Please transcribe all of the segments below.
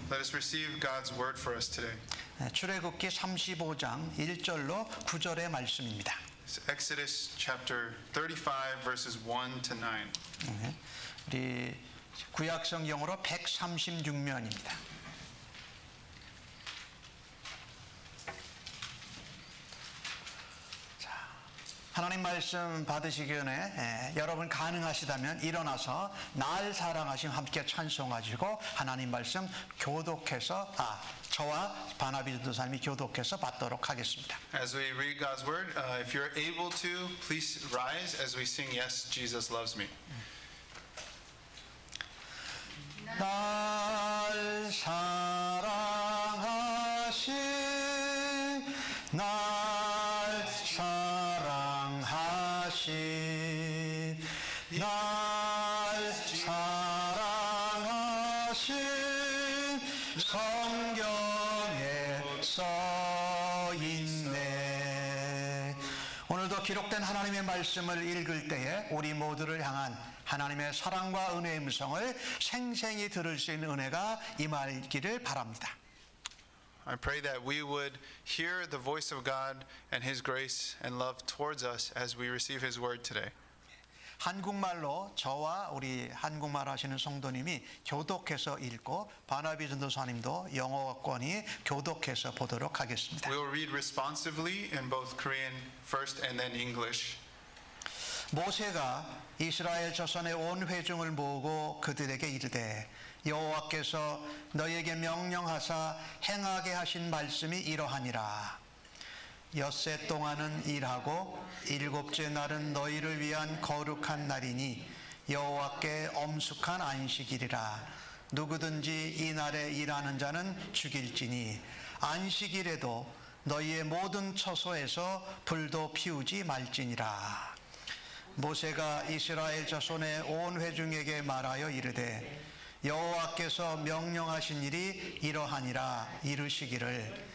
Let us receive God's word for us today. 출애굽기 35장 1절로 9절의 말씀입니다. It's Exodus chapter 35 verses 1 to 9. 우리 구약 성경으로 136면입니다. 하나님 말씀 받으시기 전에 여러분 가능하시다면 일어나서 날 사랑하심 함께 찬송하시고 하나님 말씀 교독해서 저와 바나비 전도사님이 교독해서 받도록 하겠습니다. As we read God's word, if you're able to, please rise as we sing Yes, Jesus Loves Me. 날 사랑하신 날 사랑하신 날 사랑하신 성경에 써있네. 오늘도 기록된 하나님의 말씀을 읽을 때에 우리 모두를 향한 하나님의 사랑과 은혜의 음성을 생생히 들을 수 있는 은혜가 임하기를 바랍니다. I pray that we would hear the voice of God and His grace and love towards us as we receive His word today. 한국말로 저와 우리 한국말 하시는 성도님이 교독해서 읽고 바나비 전도사님도 영어권이 교독해서 보도록 하겠습니다. We will read responsively in both Korean first and then English. 모세가 이스라엘 자손의 온 회중을 모으고 그들에게 이르되 여호와께서 너희에게 명령하사 행하게 하신 말씀이 이러하니라. 엿새 동안은 일하고 일곱째 날은 너희를 위한 거룩한 날이니 여호와께 엄숙한 안식일이라. 누구든지 이 날에 일하는 자는 죽일지니 안식일에도 너희의 모든 처소에서 불도 피우지 말지니라. 모세가 이스라엘 자손의 온 회중에게 말하여 이르되 여호와께서 명령하신 일이 이러하니라. 이르시기를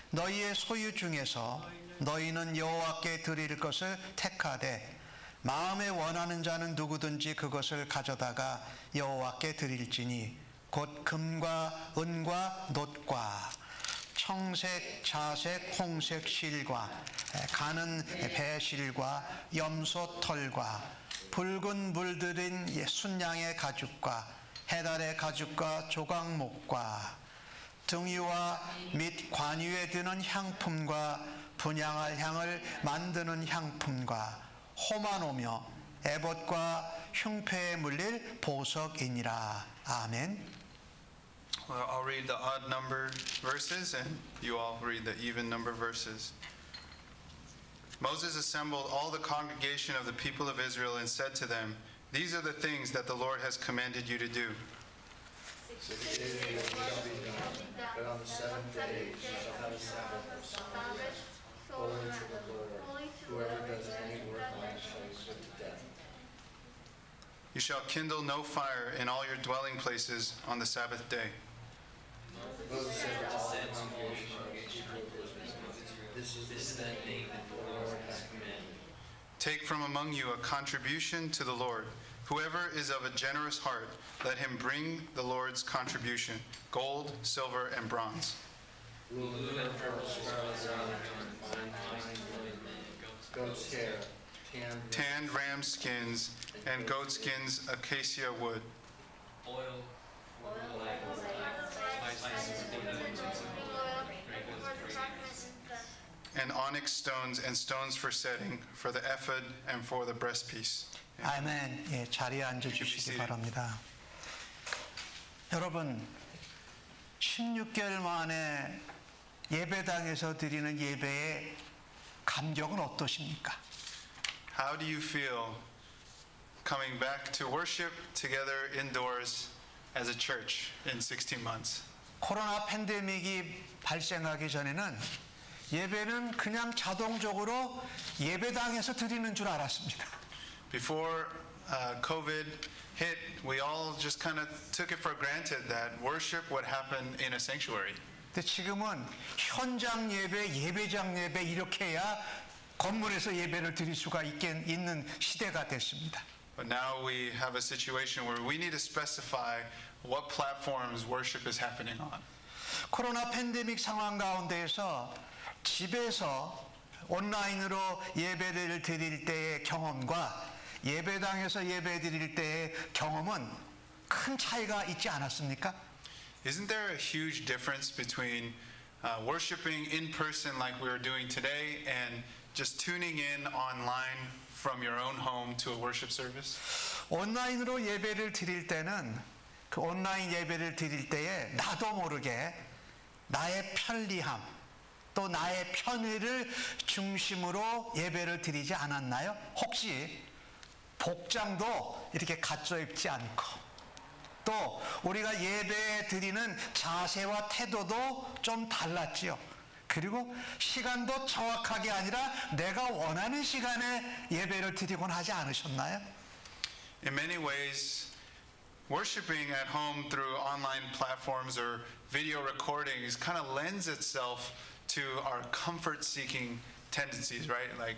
너희의 소유 중에서 너희는 여호와께 드릴 것을 택하되 마음에 원하는 자는 누구든지 그것을 가져다가 여호와께 드릴지니 곧 금과 은과 놋과 청색, 자색, 홍색 실과 가는 배실과 염소 털과 붉은 물들인 순양의 가죽과 해달의 가죽과 조각목과 등유와 및 관유에 드는 향품과 분향할 향을 만드는 향품과 호마노며 에봇과 흉패에 물릴 보석이니라. 아멘. Well, I'll read the odd number verses and you all read the even number verses. Moses assembled all the congregation of the people of Israel and said to them, "These are the things that the Lord has commanded you to do. 6 days a week shall be done, but on the seventh day you shall have a Sabbath of solemn holy to the Lord. Whoever does any work on it shall be put to death. You shall kindle no fire in all your dwelling places on the Sabbath day." Moses said to all the congregation of the people of Israel, "This is the thing that the Lord has commanded. Take from among you a contribution to the Lord. Whoever is of a generous heart, let him bring the Lord's contribution, gold, silver, and bronze. Blue and purple scarlet garland and fine linen, goat's hair, Tanned ram skins and goat skins, acacia wood, oil, spices, and onyx stones and stones for setting, for the ephod and for the breastpiece. 아멘. 예, 자리에 앉아 주시기 바랍니다. 여러분, 16개월 만에 예배당에서 드리는 예배의 감격은 어떠십니까? How do you feel coming back to worship together indoors as a church in 16 months? 코로나 팬데믹이 발생하기 전에는 예배는 그냥 자동적으로 예배당에서 드리는 줄 알았습니다. Before COVID hit, we all just kind of took it for granted that worship would happen in a sanctuary. 근데 지금은 현장 예배, 예배장 예배 이렇게 해야 건물에서 예배를 드릴 수가 있는 시대가 됐습니다. But now we have a situation where we need to specify what platforms worship is happening on. 코로나 팬데믹 상황 가운데에서 집에서 온라인으로 예배를 드릴 때의 경험과 예배당에서 예배 드릴 때의 경험은 큰 차이가 있지 않았습니까? Isn't there a huge difference between worshiping in person like we are doing today and just tuning in online from your own home to a worship service? 온라인으로 예배를 드릴 때는 그 온라인 예배를 드릴 때에 나도 모르게 나의 편리함 또 나의 편의를 중심으로 예배를 드리지 않았나요? 혹시 복장도 이렇게 갖춰 입지 않고 또 우리가 예배 드리는 자세와 태도도 좀 달랐지요. 그리고 시간도 정확하게 아니라 내가 원하는 시간에 예배를 드리곤 하지 않으셨나요? In many ways, worshiping at home through online platforms or video recordings kind of lends itself to our comfort-seeking tendencies, right? Like,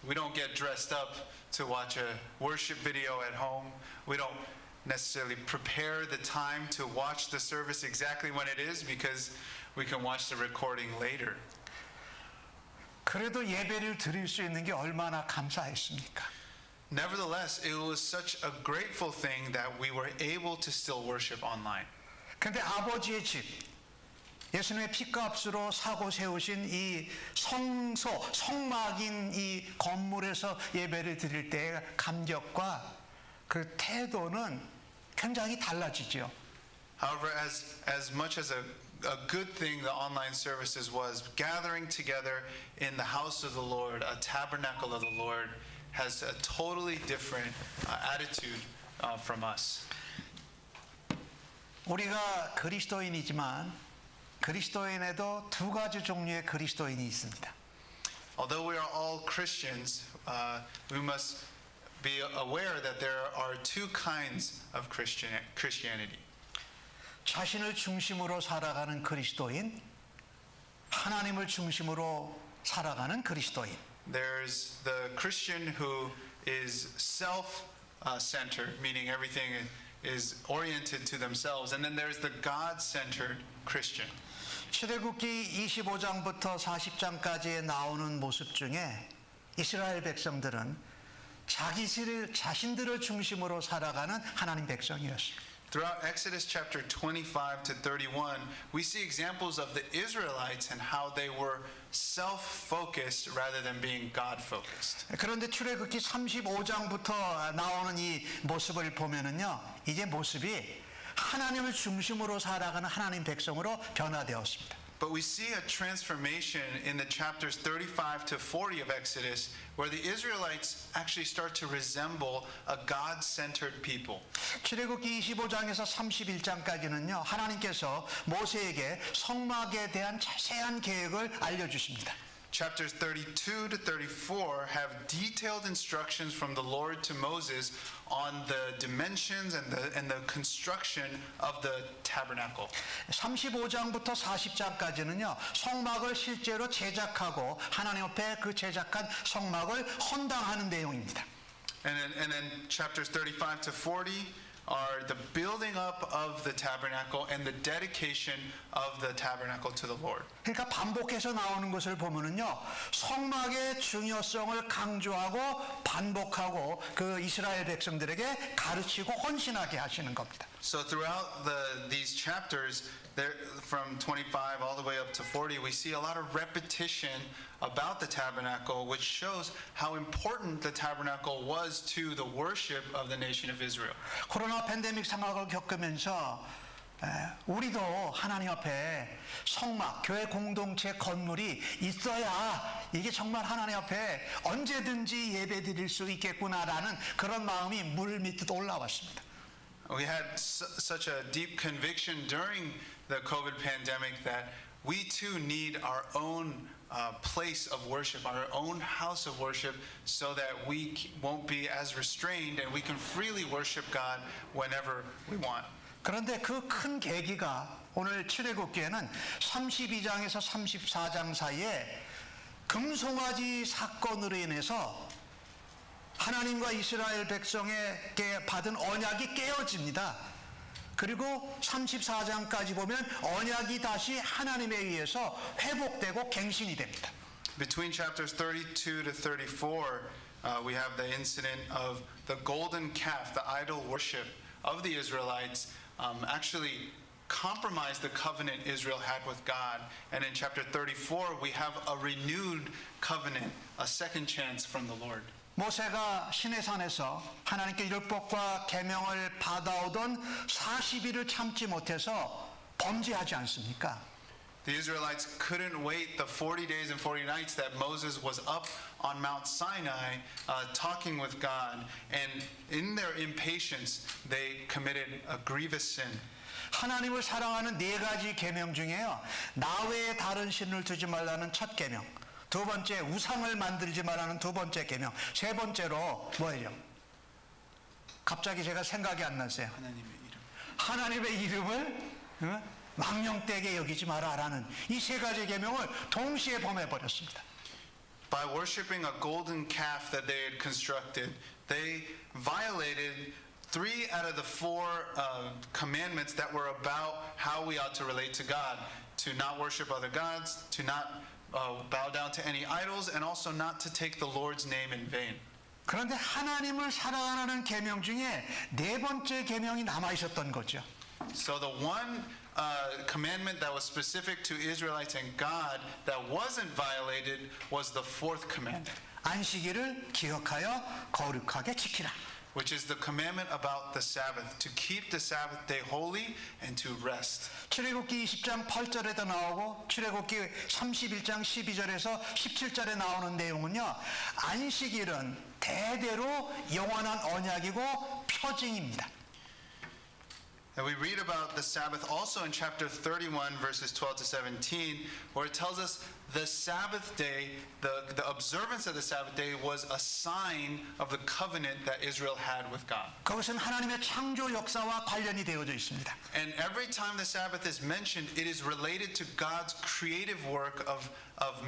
we don't get dressed up to watch a worship video at home. We don't necessarily prepare the time to watch the service exactly when it is because we can watch the recording later. 그래도 예배를 드릴 수 있는 게 얼마나 감사했습니까? Nevertheless, it was such a grateful thing that we were able to still worship online. 그런데 아버지의 집, 예수님의 피값으로 사고 세우신 이 성소, 성막인 이 건물에서 예배를 드릴 때의 감격과 그 태도는 굉장히 달라지죠. However, as much as a good thing the online services was, gathering together in the house of the Lord, a tabernacle of the Lord, has a totally different attitude from us. 우리가 그리스도인이지만 그리스도인에도 두 가지 종류의 그리스도인이 있습니다. Although we are all Christians, we must be aware that there are two kinds of Christianity. 자신을 중심으로 살아가는 그리스도인, 하나님을 중심으로 살아가는 그리스도인. There's the Christian who is self-centered, meaning everything is oriented to themselves, and then there's the God-centered Christian. 출애굽기 25장부터 40장까지에 나오는 모습 중에 이스라엘 백성들은 자신들을 중심으로 살아가는 하나님 백성이었습니다. Throughout Exodus chapter 25 to 31, we see examples of the Israelites and how they were self-focused rather than being God-focused. 그런데 출애굽기 35장부터 나오는 이 모습을 보면은요, 이제 모습이 하나님을 중심으로 살아가는 하나님 백성으로 변화되었습니다. But we see a transformation in the chapters 35 to 40 of Exodus where the Israelites actually start to resemble a God-centered people. 출애굽기 25장에서 31장까지는요, 하나님께서 모세에게 성막에 대한 자세한 계획을 알려주십니다. Chapters 32 to 34 have detailed instructions from the Lord to Moses on the dimensions and the construction of the tabernacle. 35장부터 40장까지는요, 성막을 실제로 제작하고 하나님 앞에 그 제작한 성막을 헌당하는 내용입니다. And then chapters 35 to 40 are the building up of the tabernacle and the dedication of the tabernacle to the Lord. 그러니까 반복해서 나오는 것을 보면은요, 성막의 중요성을 강조하고 반복하고 그 이스라엘 백성들에게 가르치고 헌신하게 하시는 겁니다. So throughout these chapters, there, from 25 all the way up to 40, we see a lot of repetition about the tabernacle, which shows how important the tabernacle was to the worship of the nation of Israel. 코로나 팬데믹 상황을 겪으면서 우리도 하나님 앞에 성막, 교회 공동체 건물이 있어야 이게 정말 하나님 앞에 언제든지 예배 드릴 수 있겠구나라는 그런 마음이 물 밑으로 올라왔습니다. We had such a deep conviction during the COVID pandemic that we too need our own place of worship, our own house of worship, so that we won't be as restrained and we can freely worship God whenever we want. 그런데 그 큰 계기가 오늘 출애굽기에는 32장에서 34장 사이에 금송아지 사건으로 인해서 하나님과 이스라엘 백성에게 받은 언약이 깨어집니다. 그리고 34장까지 보면 언약이 다시 하나님에 의해서 회복되고 갱신이 됩니다. Between chapters 32 to 34, we have the incident of the golden calf, the idol worship of the Israelites, actually compromised the covenant Israel had with God. And in chapter 34, we have a renewed covenant, a second chance from the Lord. 모세가 시내산에서 하나님께 율법과 계명을 받아오던 40일을 참지 못해서 범죄하지 않습니까? The Israelites couldn't wait the 40 days and 40 nights that Moses was up on Mount Sinai talking with God. And in their impatience, they committed a grievous sin. 하나님을 사랑하는 네 가지 계명 중에요. 나 외에 다른 신을 두지 말라는 첫 계명. 두 번째 우상을 만들지 말라는 두 번째 계명. 세 번째로 뭐예요? 갑자기 제가 생각이 안 났어요. 하나님의 이름을 망령되게 여기지 마라라는 이 세 가지 계명을 동시에 범해 버렸습니다. By worshiping a golden calf that they had constructed, they violated 3 out of the 4 commandments that were about how we ought to relate to God. To not worship other gods, to not bow down to any idols, and also not to take the Lord's name in vain. 그런데 하나님을 사랑하는 계명 중에 네 번째 계명이 남아 있었던 거죠. So the one commandment that was specific to Israelites and God that wasn't violated was the 4th commandment, 안식일을 기억하여 거룩하게 지키라. which is the commandment about the Sabbath, to keep the Sabbath day holy and to rest. 출애굽기 20장 8절에도 나오고 출애굽기 31장 12절에서 17절에 나오는 내용은요. 안식일은 대대로 영원한 언약이고 표징입니다. And we read about the Sabbath also in chapter 31, verses 12 to 17, where it tells us the Sabbath day, the observance of the Sabbath day was a sign of the covenant that Israel had with God. 그것은 하나님의 창조 역사와 관련이 되어져 있습니다. And every time the Sabbath is mentioned, it is related to God's creative work of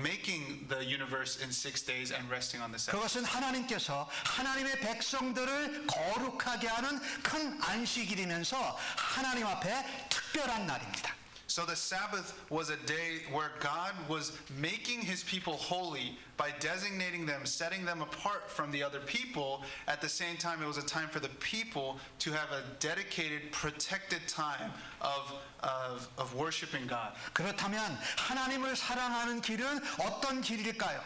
making the universe in 6 days and resting on the seventh. 그것은 하나님께서 하나님의 백성들을 거룩하게 하는 큰 안식일이면서 하나님 앞에 특별한 날입니다. So the Sabbath was a day where God was making his people holy by designating them, setting them apart from the other people. At the same time, it was a time for the people to have a dedicated, protected time of worshiping God. 그렇다면 하나님을 사랑하는 길은 어떤 길일까요?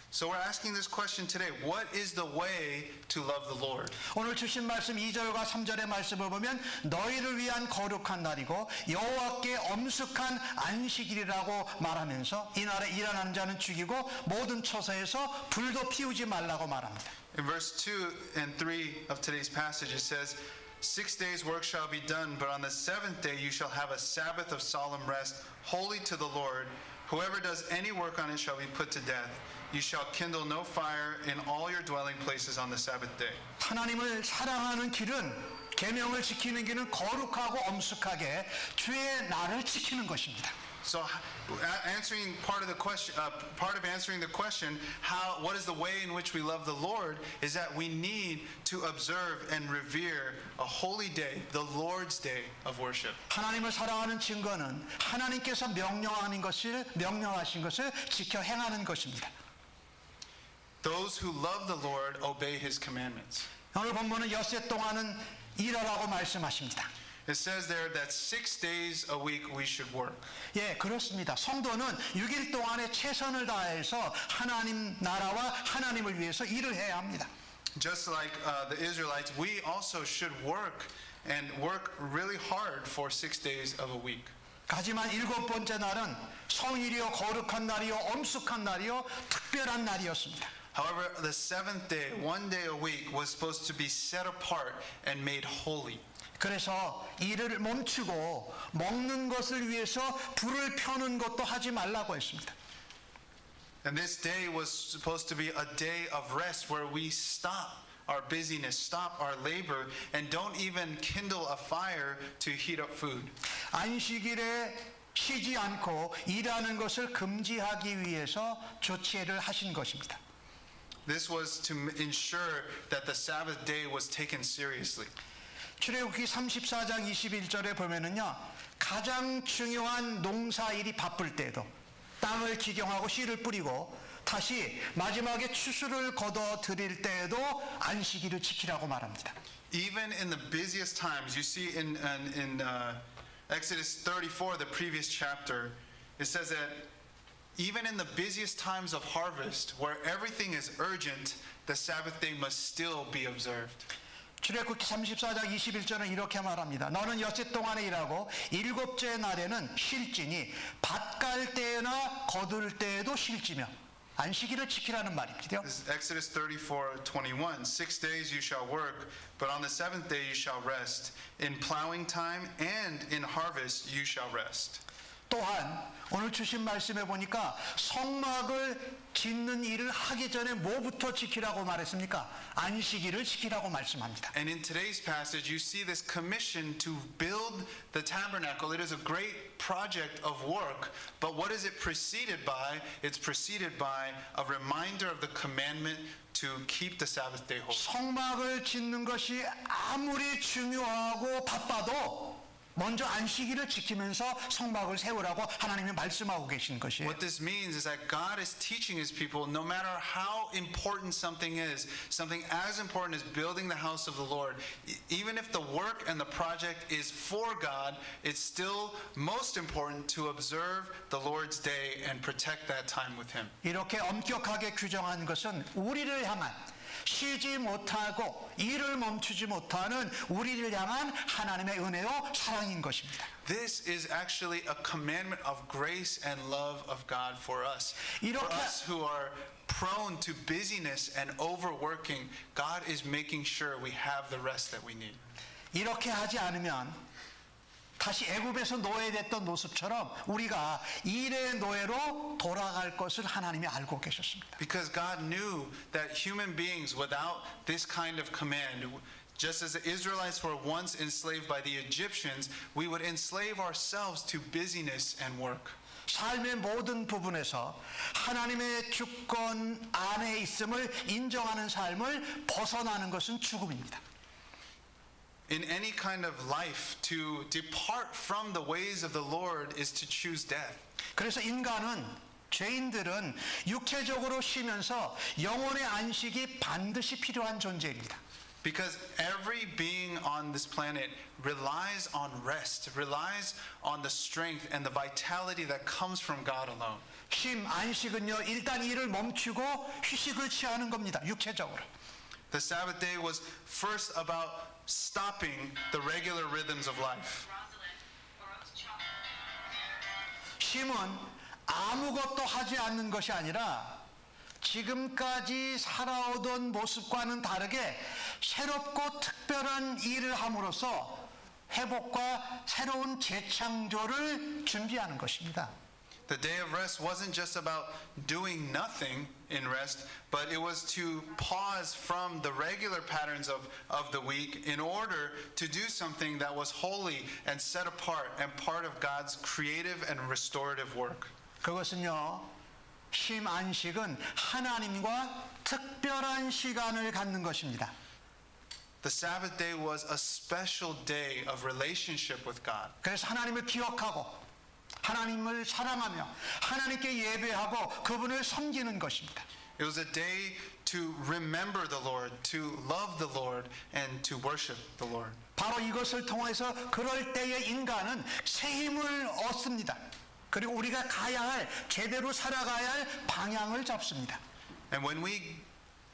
So we're asking this question today. What is the way to love the Lord? 오늘 주신 말씀 2절과 3절의 말씀을 보면 너희를 위한 거룩한 날이고 여호와께 엄숙한 안식일이라고 말하면서 이 날에 일하는 자는 죽이고 모든 처소에서 불도 피우지 말라고 말합니다. In verse 2 and 3 of today's passage, it says, 6 days work shall be done, but on the 7th day you shall have a Sabbath of solemn rest, holy to the Lord. Whoever does any work on it shall be put to death. You shall kindle no fire in all your dwelling places on the Sabbath day. 하나님을 사랑하는 길은 계명을 지키는 길은 거룩하고 엄숙하게 주의 날을 지키는 것입니다. So, answering part of answering the question, what is the way in which we love the Lord, is that we need to observe and revere a holy day, the Lord's day of worship. 하나님을 사랑하는 증거는 하나님께서 명령하신 것을 지켜 행하는 것입니다. Those who love the Lord obey His commandments. 오늘 본문은 엿새 동안은 일하라고 말씀하십니다. It says there that 6 days a week we should work. 예, 그렇습니다. 성도는 6일 동안에 최선을 다해서 하나님 나라와 하나님을 위해서 일을 해야 합니다. Just like the Israelites, we also should work and work really hard for 6 days of a week. 하지만 7번째 날은 성일이요 거룩한 날이요 엄숙한 날이요 특별한 날이었습니다. However, the 7th day, 1 day a week, was supposed to be set apart and made holy. 그래서 일을 멈추고 먹는 것을 위해서 불을 펴는 것도 하지 말라고 했습니다. And this day was supposed to be a day of rest where we stop our busyness, stop our labor, and don't even kindle a fire to heat up food. 안식일에 쉬지 않고 일하는 것을 금지하기 위해서 조치를 하신 것입니다. This was to ensure that the Sabbath day was taken seriously. 출애굽기 34장 21절에 보면은요, 가장 중요한 농사일이 바쁠 때에도 땅을 기경하고 씨를 뿌리고 다시 마지막에 추수를 거둬 드릴 때에도 안식일을 지키라고 말합니다. Even in the busiest times, you see in Exodus 34, the previous chapter, it says that even in the busiest times of harvest, where everything is urgent, the Sabbath day must still be observed. 출애굽기 34장 21절은 이렇게 말합니다. 너는 엿새 동안에 일하고 일곱째 날에는 쉴지니 밭 갈 때나 거둘 때에도 쉴지며 안식일을 지키라는 말입니다. This is Exodus 34:21. 6 days you shall work, but on the seventh day you shall rest. In plowing time and in harvest you shall rest. 또한 오늘 주신 말씀에 보니까 성막을 짓는 일을 하기 전에 뭐부터 지키라고 말했습니까? 안식일을 지키라고 말씀합니다. And in today's passage, you see this commission to build the tabernacle. It is a great project of work, but what is it preceded by? It's preceded by a reminder of the commandment to keep the Sabbath day holy. 성막을 짓는 것이 아무리 중요하고 바빠도 먼저 안식일을 지키면서 성막을 세우라고 하나님이 말씀하고 계신 것이에요. What this means is that God is teaching his people, no matter how important something is, something as important as building the house of the Lord, even if the work and the project is for God, it's still most important to observe the Lord's day and protect that time with him. 이렇게 엄격하게 규정한 것은 우리를 향한 쉬지 못하고 일을 멈추지 못하는 우리를 향한 하나님의 은혜요 사랑인 것입니다. This is actually a commandment of grace and love of God for us. For 이렇게 us who are prone to busyness and overworking, God is making sure we have the rest that we need. 이렇게 하지 않으면 다시 애굽에서 노예됐던 모습처럼 우리가 일의 노예로 돌아갈 것을 하나님이 알고 계셨습니다. Because God knew that human beings without this kind of command, just as the Israelites were once enslaved by the Egyptians, we would enslave ourselves to busyness and work. 삶의 모든 부분에서 하나님의 주권 안에 있음을 인정하는 삶을 벗어나는 것은 죽음입니다. In any kind of life, to depart from the ways of the Lord is to choose death. 그래서 인간은 죄인들은 육체적으로 쉬면서 영혼의 안식이 반드시 필요한 존재입니다. Because every being on this planet relies on rest, relies on the strength and the vitality that comes from God alone. 쉼, 안식은요 일단 일을 멈추고 휴식을 취하는 겁니다. 육체적으로. The Sabbath day was first about stopping the regular rhythms of life. 쉼은 아무것도 하지 않는 것이 아니라 지금까지 살아오던 모습과는 다르게 새롭고 특별한 일을 함으로써 회복과 새로운 재창조를 준비하는 것입니다. The day of rest wasn't just about doing nothing in rest, but it was to pause from the regular patterns of the week in order to do something that was holy and set apart and part of God's creative and restorative work. 그것은요, 쉼 안식은 하나님과 특별한 시간을 갖는 것입니다. The Sabbath day was a special day of relationship with God. 그래서 하나님을 기억하고 하나님을 사랑하며 하나님께 예배하고 그분을 섬기는 것입니다. It was a day to remember the Lord, to love the Lord, and to worship the Lord. 바로 이것을 통해서 그럴 때의 인간은 새 힘을 얻습니다. 그리고 우리가 가야 할, 제대로 살아가야 할 방향을 잡습니다. And when we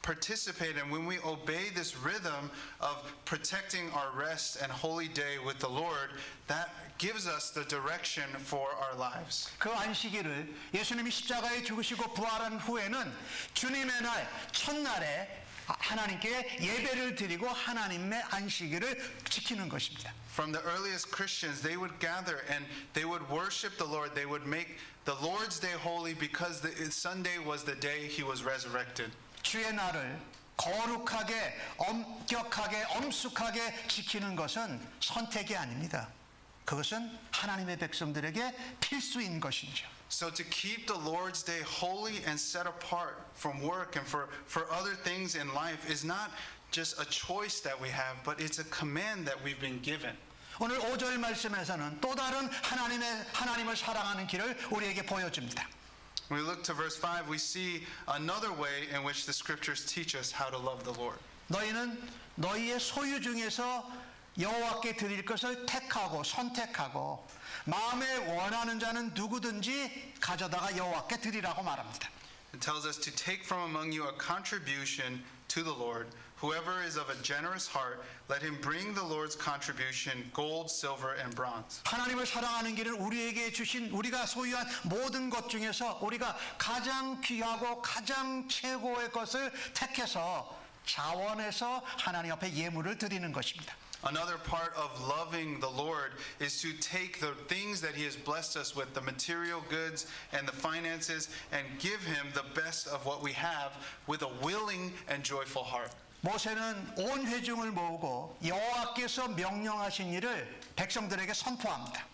participate and when we obey this rhythm of protecting our rest and holy day with the Lord, that gives us the direction for our lives. 그 안식일을 예수님이 십자가에 죽으시고 부활한 후에는 주님의 날, 첫날에 하나님께 예배를 드리고 하나님의 안식일을 지키는 것입니다. From the earliest Christians, they would gather and they would worship the Lord. They would make the Lord's day holy because Sunday was the day he was resurrected. 주의 날을 거룩하게, 엄격하게, 엄숙하게 지키는 것은 선택이 아닙니다. 그것은 하나님의 백성들에게 필수인 것이죠. So to keep the Lord's day holy and set apart from work and for other things in life is not just a choice that we have, but it's a command that we've been given. 오늘 5절 말씀에서는 또 다른 하나님을 사랑하는 길을 우리에게 보여줍니다. When we look to verse 5, we see another way in which the scriptures teach us how to love the Lord. 너희는 너희의 소유 중에서 여호와께 드릴 것을 택하고 선택하고 마음에 원하는 자는 누구든지 가져다가 여호와께 드리라고 말합니다. It tells us to take from among you a contribution to the Lord. Whoever is of a generous heart, let him bring the Lord's contribution, gold, silver, and bronze. 하나님을 사랑하는 길은 우리에게 주신 우리가 소유한 모든 것 중에서 우리가 가장 귀하고 가장 최고의 것을 택해서 자원해서 하나님 앞에 예물을 드리는 것입니다. Another part of loving the Lord is to take the things that He has blessed us with, the material goods and the finances, and give Him the best of what we have with a willing and joyful heart. 모세는 온 회중을 모으고 여호와께서 명령하신 일을 백성들에게 선포합니다.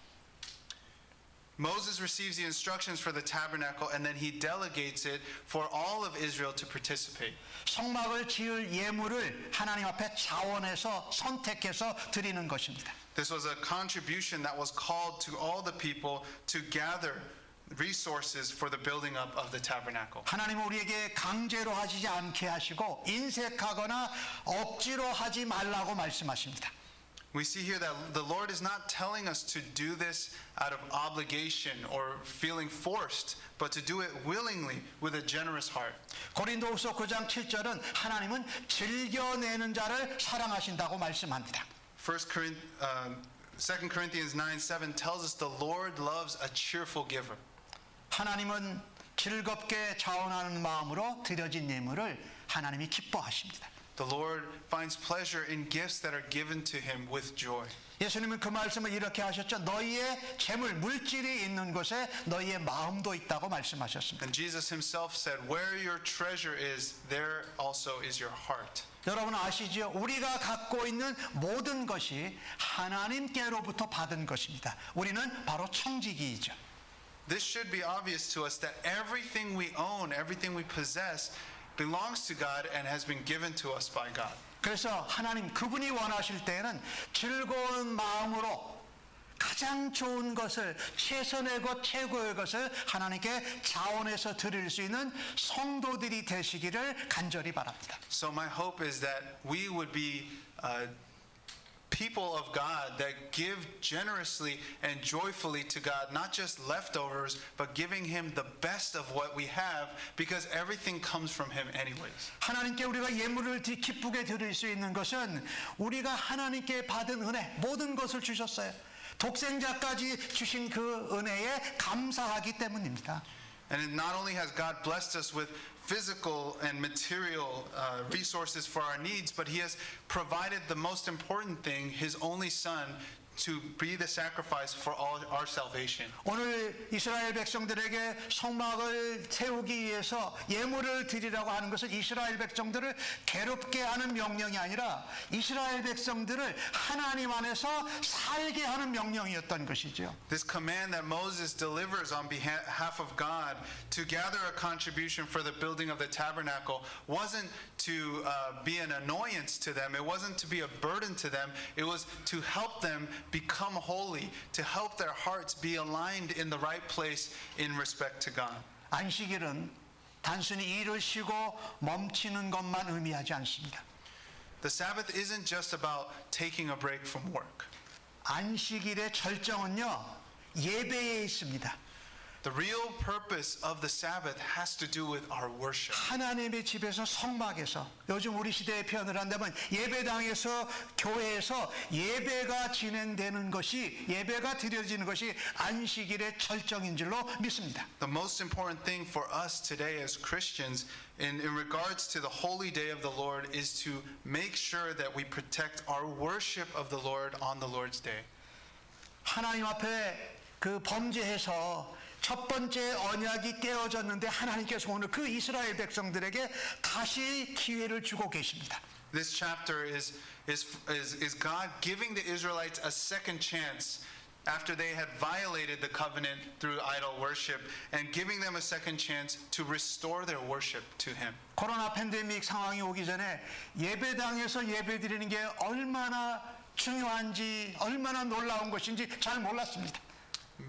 Moses receives the instructions for the tabernacle and then he delegates it for all of Israel to participate. 성막을 지을 예물을 하나님 앞에 자원해서 선택해서 드리는 것입니다. This was a contribution that was called to all the people to gather resources for the building up of the tabernacle. 하나님은 우리에게 강제로 하지 않게 하시고 인색하거나 억지로 하지 말라고 말씀하십니다. We see here that the Lord is not telling us to do this out of obligation or feeling forced, but to do it willingly with a generous heart. 고린도후서 9장 7절은 하나님은 즐겨내는 자를 사랑하신다고 말씀합니다. 2 Corinthians 9:7 tells us the Lord loves a cheerful giver. 하나님은 즐겁게 자원하는 마음으로 드려진 예물을 하나님이 기뻐하십니다. The Lord finds pleasure in gifts that are given to him with joy. 예수님은 그 말씀을 이렇게 하셨죠. 너희의 재물, 물질이 있는 곳에 너희의 마음도 있다고 말씀하셨습니다. And Jesus himself said, where your treasure is, there also is your heart. 여러분 아시죠? 우리가 갖고 있는 모든 것이 하나님께로부터 받은 것입니다. 우리는 바로 청지기이죠. This should be obvious to us that everything we own, everything we possess belongs to God and has been given to us by God. 그래서 하나님 그분이 원하실 때에는 즐거운 마음으로 가장 좋은 것을 최선의 것 최고의 것을 하나님께 자원해서 드릴 수 있는 성도들이 되시기를 간절히 바랍니다. So my hope is that we would be people of God that give generously and joyfully to God, not just leftovers, but giving Him the best of what we have, because everything comes from Him anyways. 하나님께 우리가 예물을 기쁘게 드릴 수 있는 것은 우리가 하나님께 받은 은혜 모든 것을 주셨어요. 독생자까지 주신 그 은혜에 감사하기 때문입니다. And it not only has God blessed us with physical and material resources for our needs, but He has provided the most important thing, His only Son, to be the sacrifice for all our salvation. 오늘 이스라엘 백성들에게 성막을 세우기 위해서 예물을 드리라고 하는 것은 이스라엘 백성들을 괴롭게 하는 명령이 아니라 이스라엘 백성들을 하나님 안에서 살게 하는 명령이었던 것이죠. This command that Moses delivers on behalf of God to gather a contribution for the building of the tabernacle wasn't to be an annoyance to them. It wasn't to be a burden to them. It was to help them become holy, to help their hearts be aligned in the right place in respect to God. 안식일은 단순히 일을 쉬고 멈추는 것만 의미하지 않습니다. The Sabbath isn't just about taking a break from work. 안식일의 절정은요, 예배에 있습니다. The real purpose of the Sabbath has to do with our worship. 하나님의 집에서 성막에서 요즘 우리 시대의 표현을 한다면 예배당에서 교회에서 예배가 진행되는 것이 예배가 드려지는 것이 안식일의 절정인 줄로 믿습니다. The most important thing for us today as Christians in regards to the holy day of the Lord is to make sure that we protect our worship of the Lord on the Lord's day. 하나님 앞에 그 범죄해서 첫 번째 언약이 깨어졌는데 하나님께서 오늘 그 이스라엘 백성들에게 다시 기회를 주고 계십니다. This chapter is God giving the Israelites a second chance after they had violated the covenant through idol worship and giving them a second chance to restore their worship to him. 코로나 팬데믹 상황이 오기 전에 예배당에서 예배드리는 게 얼마나 중요한지 얼마나 놀라운 것인지 잘 몰랐습니다.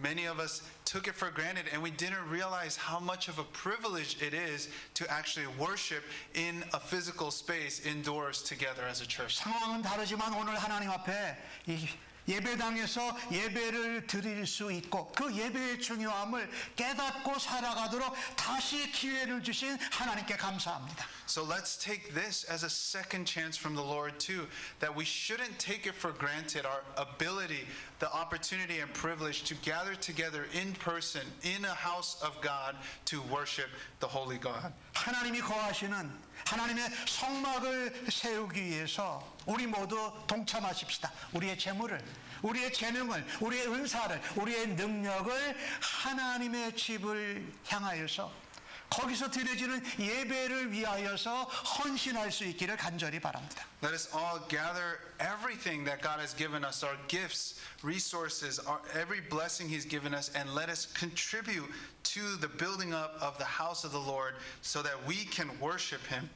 Many of us took it for granted and we didn't realize how much of a privilege it is to actually worship in a physical space indoors together as a church. 상황은 다르지만 오늘 하나님 앞에 이 예배당에서 예배를 드릴 수 있고 그 예배의 중요함을 깨닫고 살아가도록 다시 기회를 주신 하나님께 감사합니다. So let's take this as a second chance from the Lord too, that we shouldn't take it for granted, our ability, the opportunity and privilege to gather together in person in a house of God to worship the holy God. 하나님이 거하시는 하나님의 성막을 세우기 위해서 우리 모두 동참하십시다. 우리의 재물을, 우리의 재능을, 우리의 은사를, 우리의 능력을 하나님의 집을 향하여서 거기서 드려지는 예배를 위하여서 헌신할 수 있기를 간절히 바랍니다. Let us all gather everything that God has given us, our gifts, resources, every blessing He's given us, and let us contribute to the building up of the house of the Lord so that we can worship Him.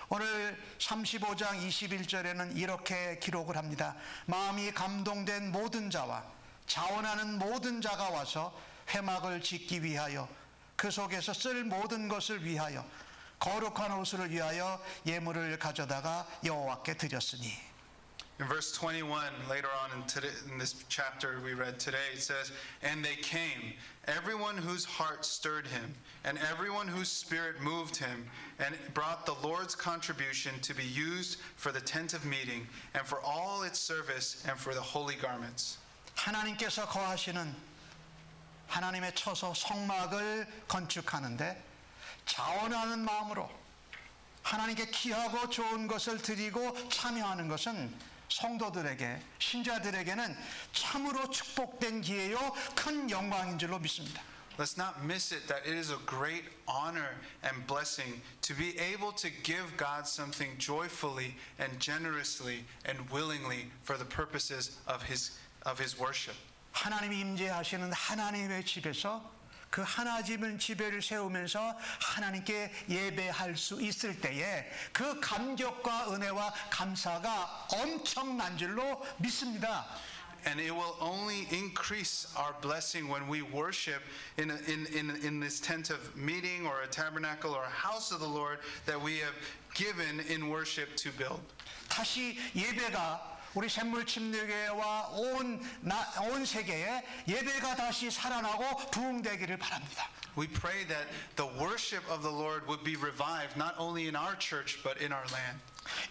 오늘 35장 21절에는 이렇게 기록을 합니다. 마음이 감동된 모든 자와 자원하는 모든 자가 와서 회막을 짓기 위하여 그 속에서 쓸 모든 것을 위하여 거룩한 옷을 위하여 예물을 가져다가 여호와께 드렸으니. In verse 21, later on in this chapter we read today, it says, "And they came, everyone whose heart stirred him, and everyone whose spirit moved him, and brought the Lord's contribution to be used for the tent of meeting, and for all its service, and for the holy garments." 하나님께서 거하시는 하나님의 처소 성막을 건축하는데 자원하는 마음으로 하나님께 귀하고 좋은 것을 드리고 참여하는 것은 성도들에게 신자들에게는 참으로 축복된 기회요 큰 영광인 줄로 믿습니다. Let's not miss it that it is a great honor and blessing to be able to give God something joyfully and generously and willingly for the purposes of his worship. 하나님이 임재하시는 하나님의 집에서 그 하나님의 집을 세우면서 하나님께 예배할 수 있을 때에 그 감격과 은혜와 감사가 엄청난 줄로 믿습니다. And it will only increase our blessing when we worship in this tent of meeting or a tabernacle or a house of the Lord that we have given in worship to build. 다시 예배가 우리 샘물 침례교회와 온 세계에 예배가 다시 살아나고 부흥되기를 바랍니다. We pray that the worship of the Lord would be revived not only in our church but in our land.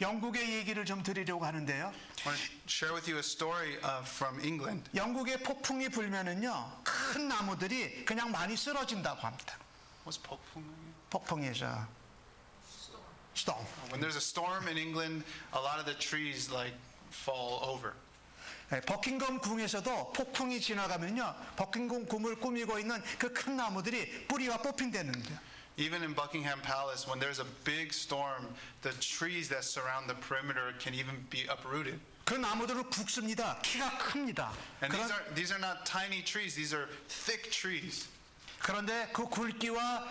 영국의 얘기를 좀 드리려고 하는데요. I want to share with you a story from England. 영국에 폭풍이 불면은요 큰 나무들이 그냥 많이 쓰러진다고 합니다. What's 폭풍? 폭풍이죠. storm. When there's a storm in England, a lot of the trees fall over. 버킹엄 궁에서도 폭풍이 지나가면요 버킹엄 궁을 꾸미고 있는 그 큰 나무들이 뿌리가 뽑힌다는데. Even in Buckingham Palace, when there's a big storm, the trees that surround the perimeter can even be uprooted. 그 나무들은 굵습니다. 키가 큽니다. And these are not tiny trees; these are thick trees. 그런데 그 굵기와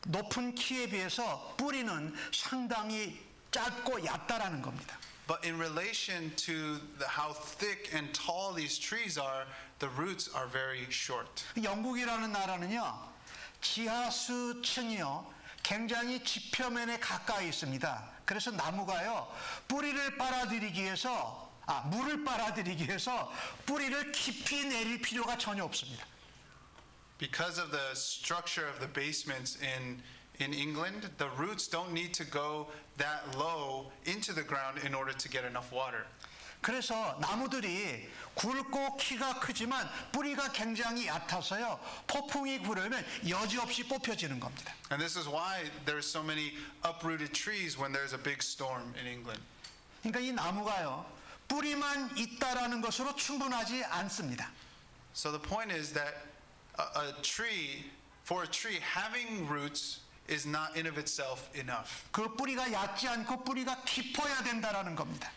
높은 키에 비해서 뿌리는 상당히 짧고 얕다라는 겁니다. But in relation to how thick and tall these trees are, the roots are very short. 영국이라는 나라는요 지하수층이요 굉장히 지표면에 가까이 있습니다. 그래서 나무가요 뿌리를 빨아들이기 위해서 물을 빨아들이기 위해서 뿌리를 깊이 내릴 필요가 전혀 없습니다. Because of the structure of the basements in England, the roots don't need to go that low into the ground in order to get enough water. 그래서 나무들이 굵고 키가 크지만 뿌리가 굉장히 얕아서요 폭풍이 불으면 여지없이 뽑혀지는 겁니다. And this is why there's so many uprooted trees when there's a big storm in England. 그러니까 이 나무가요 뿌리만 있다라는 것으로 충분하지 않습니다. So the point is that for a tree having roots is not in of itself enough. 그 뿌리가 얕지 않고 뿌리가 깊어야 된다라는 겁니다.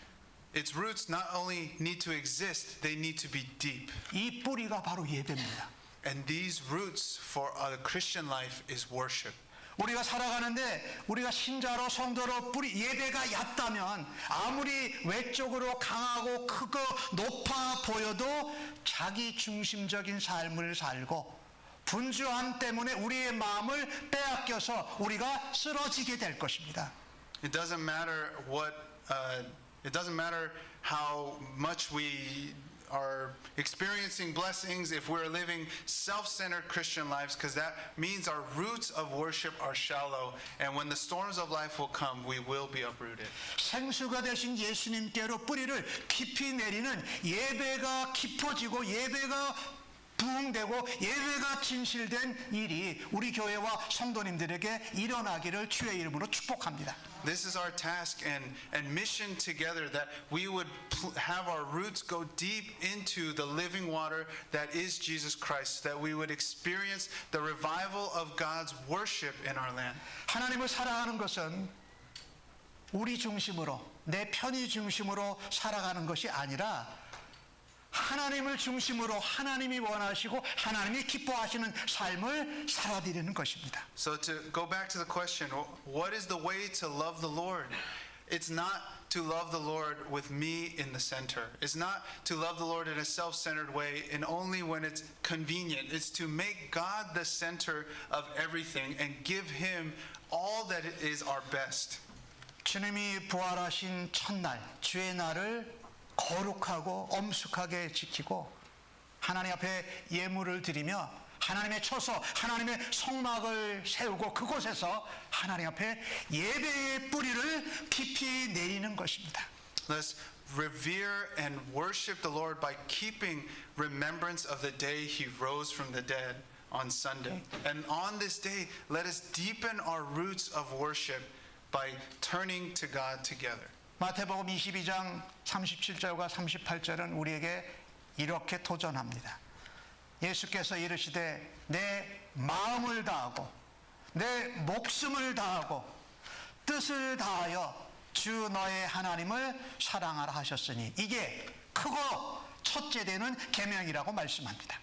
its roots not only need to exist, they need to be deep. 이 뿌리가 바로 예배입니다. And these roots for the Christian life is worship. 우리가 살아가는데 우리가 신자로 성도로 뿌리 예배가 얕다면 아무리 외적으로 강하고 크고 높아 보여도 자기 중심적인 삶을 살고 분주함 때문에 우리의 마음을 빼앗겨서 우리가 쓰러지게 될 것입니다. It doesn't matter it doesn't matter how much we are experiencing blessings if we're living self-centered Christian lives, because that means our roots of worship are shallow, and when the storms of life will come, we will be uprooted. 생수가 되신 예수님께로 뿌리를 깊이 내리는 예배가 깊어지고 예배가 부흥되고 예배가 진실된 일이 우리 교회와 성도님들에게 일어나기를 주의 이름으로 축복합니다. This is our task and mission together, that we would have our roots go deep into the living water that is Jesus Christ, that we would experience the revival of God's worship in our land. 하나님을 사랑하는 것은 우리 중심으로 내 편의 중심으로 살아가는 것이 아니라 하나님을 중심으로 하나님이 원하시고 하나님이 기뻐하시는 삶을 살아드리는 것입니다. So to go back to the question, what is the way to love the Lord? It's not to love the Lord with me in the center. It's not to love the Lord in a self-centered way and only when it's convenient. It's to make God the center of everything and give Him all that is our best. 주님이 부활하신 첫날 주의 날을 거룩하고 엄숙하게 지키고 하나님 앞에 예물을 드리며 하나님의 처소 하나님의 성막을 세우고 그곳에서 하나님 앞에 예배의 뿌리를 깊이 내리는 것입니다. Let's revere and worship the Lord by keeping remembrance of the day He rose from the dead on Sunday. And on this day, let us deepen our roots of worship by turning to God together. 마태복음 22장 37절과 38절은 우리에게 이렇게 도전합니다. 예수께서 이르시되 내 마음을 다하고 내 목숨을 다하고 뜻을 다하여 주 너의 하나님을 사랑하라 하셨으니 이게 크고 첫째 되는 계명이라고 말씀합니다.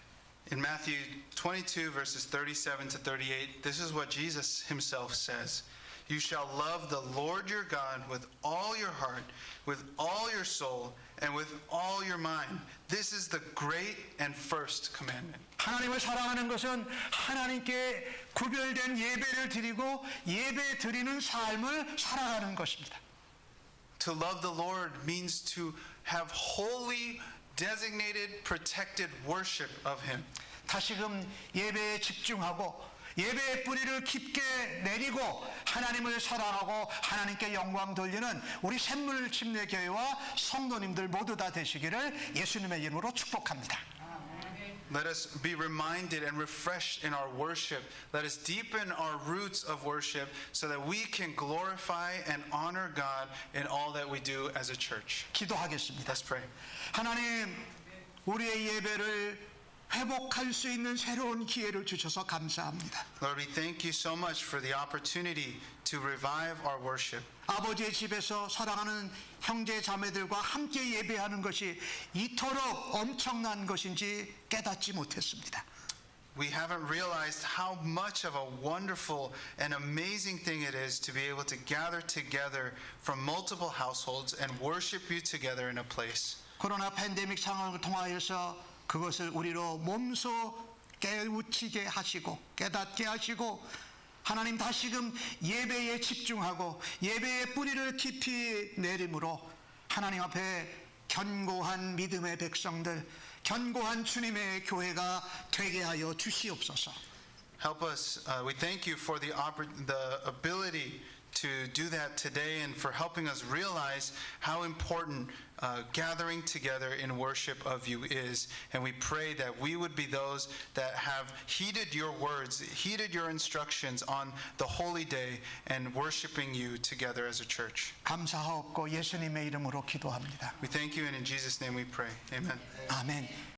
In Matthew 22 verses 37 to 38, this is what Jesus Himself says. You shall love the Lord your God with all your heart, with all your soul, and with all your mind. This is the great and first commandment. 하나님을 사랑하는 것은 하나님께 구별된 예배를 드리고 예배 드리는 삶을 살아가는 것입니다. To love the Lord means to have holy, designated, protected worship of Him. 다시금 예배에 집중하고 예배의 뿌리를 깊게 내리고 하나님을 사랑하고 하나님께 영광 돌리는 우리 샘물 침례교회와 성도님들 모두 다 되시기를 예수님의 이름으로 축복합니다. Let us be reminded and refreshed in our worship. Let us deepen our roots of worship so that we can glorify and honor God in all that we do as a church. 기도하겠습니다. Let's pray. 하나님, 우리의 예배를 회복할 수 있는 새로운 기회를 주셔서 감사합니다. Lord, we thank you so much for the opportunity to revive our worship. 아버지의 집에서 사랑하는 형제 자매들과 함께 예배하는 것이 이토록 엄청난 것인지 깨닫지 못했습니다. We haven't realized how much of a wonderful and amazing thing it is to be able to gather together from multiple households and worship you together in a place. 코로나 팬데믹 상황을 통하여서 그것을 우리로 몸소 깨우치게 하시고 깨닫게 하시고 하나님 다시금 예배에 집중하고 예배의 뿌리를 깊이 내림으로 하나님 앞에 견고한 믿음의 백성들 견고한 주님의 교회가 되게 하여 주시옵소서. Help us. We thank you for the ability to do that today and for helping us realize how important gathering together in worship of you is. And we pray that we would be those that have heeded your words, heeded your instructions on the holy day and worshiping you together as a church. 감사하옵고 예수님의 이름으로 기도합니다. We thank you and in Jesus' name we pray. Amen. 아멘.